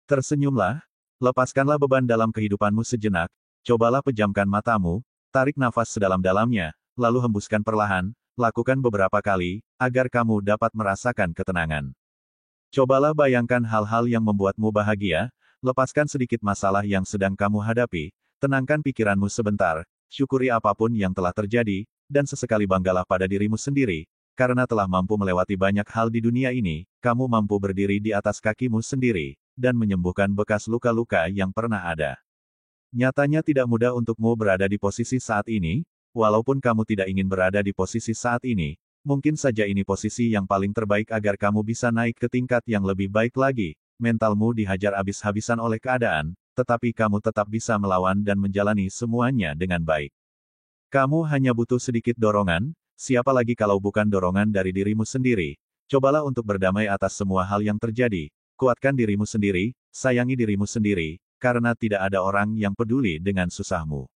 Tersenyumlah, lepaskanlah beban dalam kehidupanmu sejenak, cobalah pejamkan matamu, tarik nafas sedalam-dalamnya, lalu hembuskan perlahan, lakukan beberapa kali, agar kamu dapat merasakan ketenangan. Cobalah bayangkan hal-hal yang membuatmu bahagia, lepaskan sedikit masalah yang sedang kamu hadapi, tenangkan pikiranmu sebentar, syukuri apapun yang telah terjadi, dan sesekali banggalah pada dirimu sendiri, karena telah mampu melewati banyak hal di dunia ini, kamu mampu berdiri di atas kakimu sendiri, dan menyembuhkan bekas luka-luka yang pernah ada. Nyatanya tidak mudah untukmu berada di posisi saat ini, walaupun kamu tidak ingin berada di posisi saat ini, mungkin saja ini posisi yang paling terbaik agar kamu bisa naik ke tingkat yang lebih baik lagi, mentalmu dihajar habis-habisan oleh keadaan, tetapi kamu tetap bisa melawan dan menjalani semuanya dengan baik. Kamu hanya butuh sedikit dorongan, siapa lagi kalau bukan dorongan dari dirimu sendiri, cobalah untuk berdamai atas semua hal yang terjadi. Kuatkan dirimu sendiri, sayangi dirimu sendiri, karena tidak ada orang yang peduli dengan susahmu.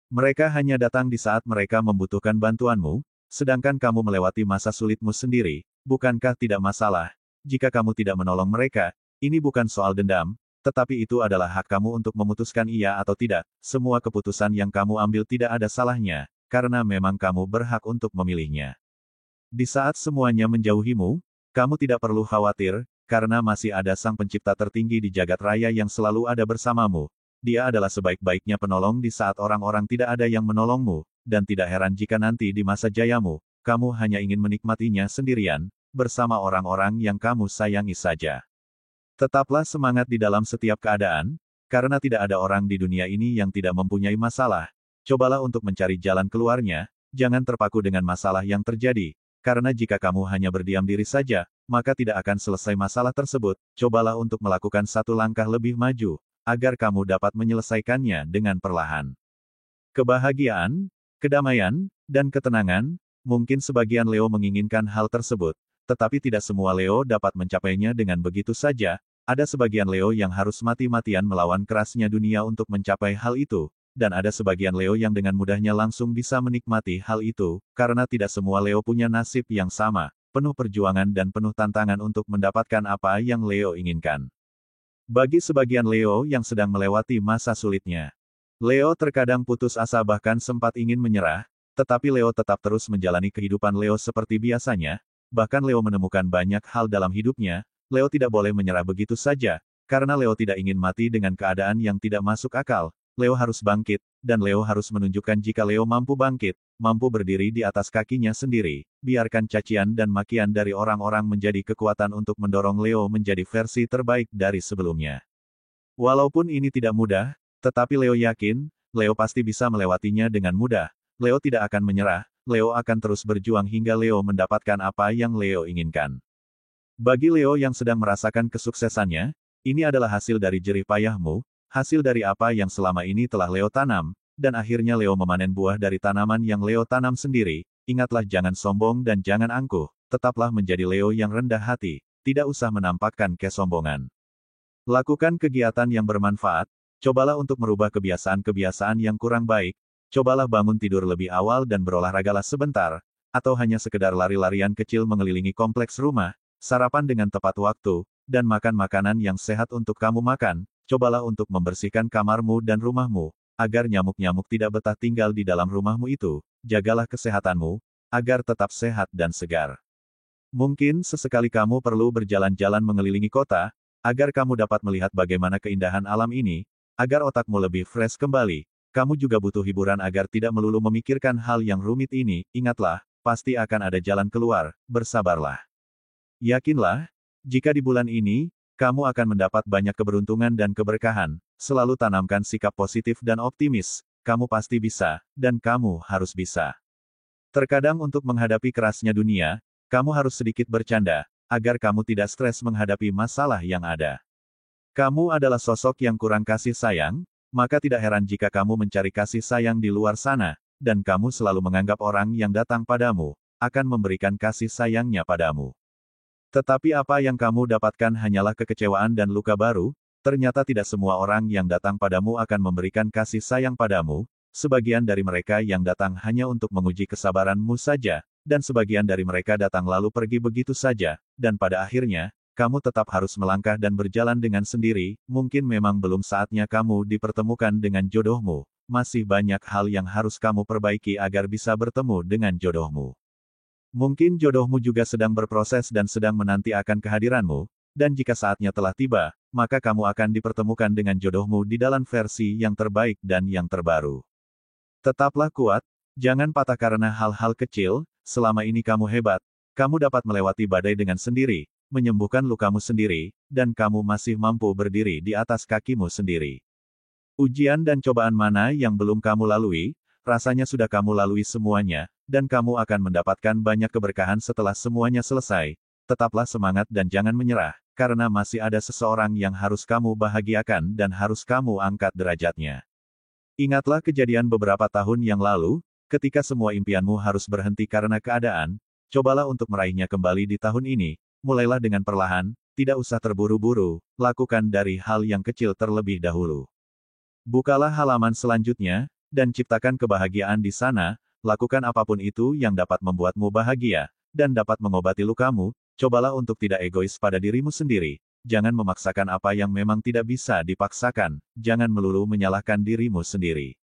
Mereka hanya datang di saat mereka membutuhkan bantuanmu, sedangkan kamu melewati masa sulitmu sendiri, bukankah tidak masalah? Jika kamu tidak menolong mereka, ini bukan soal dendam, tetapi itu adalah hak kamu untuk memutuskan iya atau tidak. Semua keputusan yang kamu ambil tidak ada salahnya, karena memang kamu berhak untuk memilihnya. Di saat semuanya menjauhimu, kamu tidak perlu khawatir, karena masih ada Sang Pencipta tertinggi di jagat raya yang selalu ada bersamamu. Dia adalah sebaik-baiknya penolong di saat orang-orang tidak ada yang menolongmu, dan tidak heran jika nanti di masa jayamu, kamu hanya ingin menikmatinya sendirian, bersama orang-orang yang kamu sayangi saja. Tetaplah semangat di dalam setiap keadaan, karena tidak ada orang di dunia ini yang tidak mempunyai masalah. Cobalah untuk mencari jalan keluarnya, jangan terpaku dengan masalah yang terjadi, karena jika kamu hanya berdiam diri saja, maka tidak akan selesai masalah tersebut. Cobalah untuk melakukan satu langkah lebih maju, agar kamu dapat menyelesaikannya dengan perlahan. Kebahagiaan, kedamaian, dan ketenangan, mungkin sebagian Leo menginginkan hal tersebut, tetapi tidak semua Leo dapat mencapainya dengan begitu saja. Ada sebagian Leo yang harus mati-matian melawan kerasnya dunia untuk mencapai hal itu, dan ada sebagian Leo yang dengan mudahnya langsung bisa menikmati hal itu, karena tidak semua Leo punya nasib yang sama, penuh perjuangan dan penuh tantangan untuk mendapatkan apa yang Leo inginkan. Bagi sebagian Leo yang sedang melewati masa sulitnya, Leo terkadang putus asa bahkan sempat ingin menyerah, tetapi Leo tetap terus menjalani kehidupan Leo seperti biasanya, bahkan Leo menemukan banyak hal dalam hidupnya. Leo tidak boleh menyerah begitu saja, karena Leo tidak ingin mati dengan keadaan yang tidak masuk akal. Leo harus bangkit, dan Leo harus menunjukkan jika Leo mampu bangkit, mampu berdiri di atas kakinya sendiri. Biarkan cacian dan makian dari orang-orang menjadi kekuatan untuk mendorong Leo menjadi versi terbaik dari sebelumnya. Walaupun ini tidak mudah, tetapi Leo yakin, Leo pasti bisa melewatinya dengan mudah. Leo tidak akan menyerah, Leo akan terus berjuang hingga Leo mendapatkan apa yang Leo inginkan. Bagi Leo yang sedang merasakan kesuksesannya, ini adalah hasil dari jerih payahmu, hasil dari apa yang selama ini telah Leo tanam, dan akhirnya Leo memanen buah dari tanaman yang Leo tanam sendiri. Ingatlah, jangan sombong dan jangan angkuh, tetaplah menjadi Leo yang rendah hati, tidak usah menampakkan kesombongan. Lakukan kegiatan yang bermanfaat, cobalah untuk merubah kebiasaan-kebiasaan yang kurang baik, cobalah bangun tidur lebih awal dan berolahragalah sebentar, atau hanya sekedar lari-larian kecil mengelilingi kompleks rumah, sarapan dengan tepat waktu, dan makan makanan yang sehat untuk kamu makan. Cobalah untuk membersihkan kamarmu dan rumahmu, agar nyamuk-nyamuk tidak betah tinggal di dalam rumahmu itu. Jagalah kesehatanmu, agar tetap sehat dan segar. Mungkin sesekali kamu perlu berjalan-jalan mengelilingi kota, agar kamu dapat melihat bagaimana keindahan alam ini, agar otakmu lebih fresh kembali. Kamu juga butuh hiburan agar tidak melulu memikirkan hal yang rumit ini. Ingatlah, pasti akan ada jalan keluar, bersabarlah. Yakinlah, jika di bulan ini, kamu akan mendapat banyak keberuntungan dan keberkahan. Selalu tanamkan sikap positif dan optimis. Kamu pasti bisa, dan kamu harus bisa. Terkadang untuk menghadapi kerasnya dunia, kamu harus sedikit bercanda, agar kamu tidak stres menghadapi masalah yang ada. Kamu adalah sosok yang kurang kasih sayang, maka tidak heran jika kamu mencari kasih sayang di luar sana, dan kamu selalu menganggap orang yang datang padamu, akan memberikan kasih sayangnya padamu. Tetapi apa yang kamu dapatkan hanyalah kekecewaan dan luka baru. Ternyata tidak semua orang yang datang padamu akan memberikan kasih sayang padamu. Sebagian dari mereka yang datang hanya untuk menguji kesabaranmu saja, dan sebagian dari mereka datang lalu pergi begitu saja, dan pada akhirnya, kamu tetap harus melangkah dan berjalan dengan sendiri, mungkin memang belum saatnya kamu dipertemukan dengan jodohmu, masih banyak hal yang harus kamu perbaiki agar bisa bertemu dengan jodohmu. Mungkin jodohmu juga sedang berproses dan sedang menanti akan kehadiranmu, dan jika saatnya telah tiba, maka kamu akan dipertemukan dengan jodohmu di dalam versi yang terbaik dan yang terbaru. Tetaplah kuat, jangan patah karena hal-hal kecil, selama ini kamu hebat, kamu dapat melewati badai dengan sendiri, menyembuhkan lukamu sendiri, dan kamu masih mampu berdiri di atas kakimu sendiri. Ujian dan cobaan mana yang belum kamu lalui, rasanya sudah kamu lalui semuanya, dan kamu akan mendapatkan banyak keberkahan setelah semuanya selesai. Tetaplah semangat dan jangan menyerah, karena masih ada seseorang yang harus kamu bahagiakan dan harus kamu angkat derajatnya. Ingatlah kejadian beberapa tahun yang lalu, ketika semua impianmu harus berhenti karena keadaan, cobalah untuk meraihnya kembali di tahun ini, mulailah dengan perlahan, tidak usah terburu-buru, lakukan dari hal yang kecil terlebih dahulu. Bukalah halaman selanjutnya, dan ciptakan kebahagiaan di sana, lakukan apapun itu yang dapat membuatmu bahagia, dan dapat mengobati lukamu. Cobalah untuk tidak egois pada dirimu sendiri, jangan memaksakan apa yang memang tidak bisa dipaksakan, jangan melulu menyalahkan dirimu sendiri.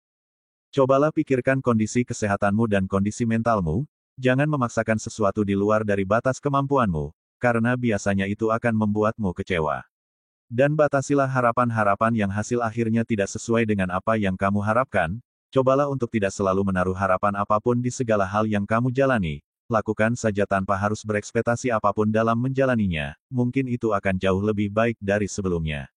Cobalah pikirkan kondisi kesehatanmu dan kondisi mentalmu, jangan memaksakan sesuatu di luar dari batas kemampuanmu, karena biasanya itu akan membuatmu kecewa. Dan batasilah harapan-harapan yang hasil akhirnya tidak sesuai dengan apa yang kamu harapkan, cobalah untuk tidak selalu menaruh harapan apapun di segala hal yang kamu jalani. Lakukan saja tanpa harus berekspektasi apapun dalam menjalaninya, mungkin itu akan jauh lebih baik dari sebelumnya.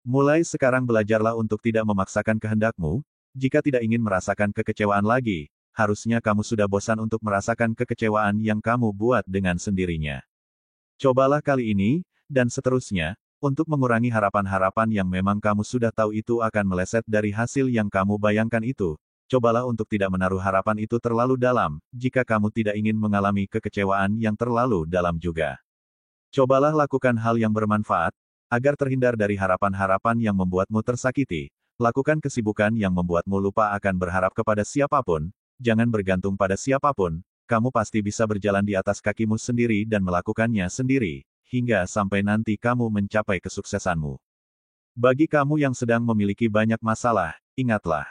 Mulai sekarang belajarlah untuk tidak memaksakan kehendakmu, jika tidak ingin merasakan kekecewaan lagi, harusnya kamu sudah bosan untuk merasakan kekecewaan yang kamu buat dengan sendirinya. Cobalah kali ini, dan seterusnya, untuk mengurangi harapan-harapan yang memang kamu sudah tahu itu akan meleset dari hasil yang kamu bayangkan itu. Cobalah untuk tidak menaruh harapan itu terlalu dalam, jika kamu tidak ingin mengalami kekecewaan yang terlalu dalam juga. Cobalah lakukan hal yang bermanfaat, agar terhindar dari harapan-harapan yang membuatmu tersakiti. Lakukan kesibukan yang membuatmu lupa akan berharap kepada siapapun, jangan bergantung pada siapapun, kamu pasti bisa berjalan di atas kakimu sendiri dan melakukannya sendiri, hingga sampai nanti kamu mencapai kesuksesanmu. Bagi kamu yang sedang memiliki banyak masalah, ingatlah.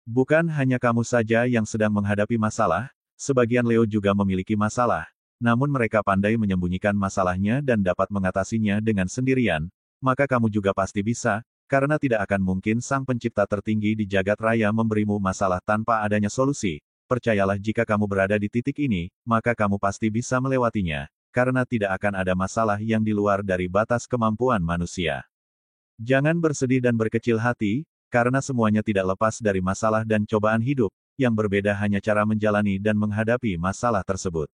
Bukan hanya kamu saja yang sedang menghadapi masalah, sebagian Leo juga memiliki masalah, namun mereka pandai menyembunyikan masalahnya dan dapat mengatasinya dengan sendirian, maka kamu juga pasti bisa, karena tidak akan mungkin Sang Pencipta tertinggi di jagat raya memberimu masalah tanpa adanya solusi. Percayalah jika kamu berada di titik ini, maka kamu pasti bisa melewatinya, karena tidak akan ada masalah yang di luar dari batas kemampuan manusia. Jangan bersedih dan berkecil hati, karena semuanya tidak lepas dari masalah dan cobaan hidup, yang berbeda hanya cara menjalani dan menghadapi masalah tersebut.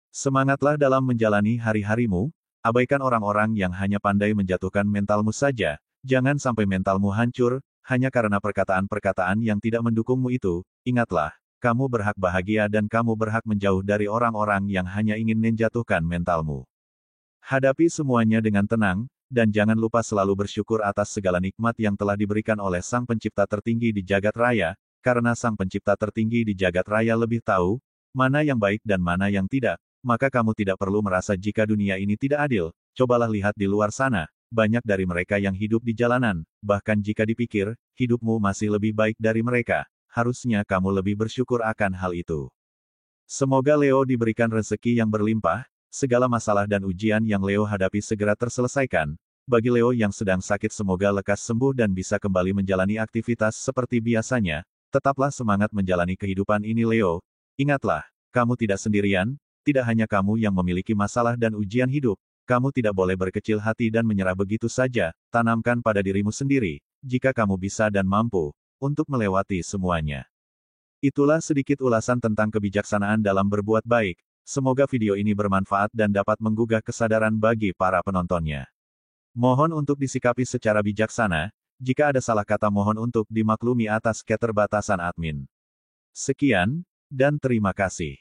Semangatlah dalam menjalani hari-harimu, abaikan orang-orang yang hanya pandai menjatuhkan mentalmu saja, jangan sampai mentalmu hancur, hanya karena perkataan-perkataan yang tidak mendukungmu itu, ingatlah, kamu berhak bahagia dan kamu berhak menjauh dari orang-orang yang hanya ingin menjatuhkan mentalmu. Hadapi semuanya dengan tenang, dan jangan lupa selalu bersyukur atas segala nikmat yang telah diberikan oleh Sang Pencipta tertinggi di jagat raya, karena Sang Pencipta tertinggi di jagat raya lebih tahu, mana yang baik dan mana yang tidak, maka kamu tidak perlu merasa jika dunia ini tidak adil, cobalah lihat di luar sana, banyak dari mereka yang hidup di jalanan, bahkan jika dipikir, hidupmu masih lebih baik dari mereka, harusnya kamu lebih bersyukur akan hal itu. Semoga Leo diberikan rezeki yang berlimpah, segala masalah dan ujian yang Leo hadapi segera terselesaikan. Bagi Leo yang sedang sakit semoga lekas sembuh dan bisa kembali menjalani aktivitas seperti biasanya. Tetaplah semangat menjalani kehidupan ini Leo. Ingatlah, kamu tidak sendirian, tidak hanya kamu yang memiliki masalah dan ujian hidup. Kamu tidak boleh berkecil hati dan menyerah begitu saja. Tanamkan pada dirimu sendiri, jika kamu bisa dan mampu, untuk melewati semuanya. Itulah sedikit ulasan tentang kebijaksanaan dalam berbuat baik. Semoga video ini bermanfaat dan dapat menggugah kesadaran bagi para penontonnya. Mohon untuk disikapi secara bijaksana, jika ada salah kata mohon untuk dimaklumi atas keterbatasan admin. Sekian, dan terima kasih.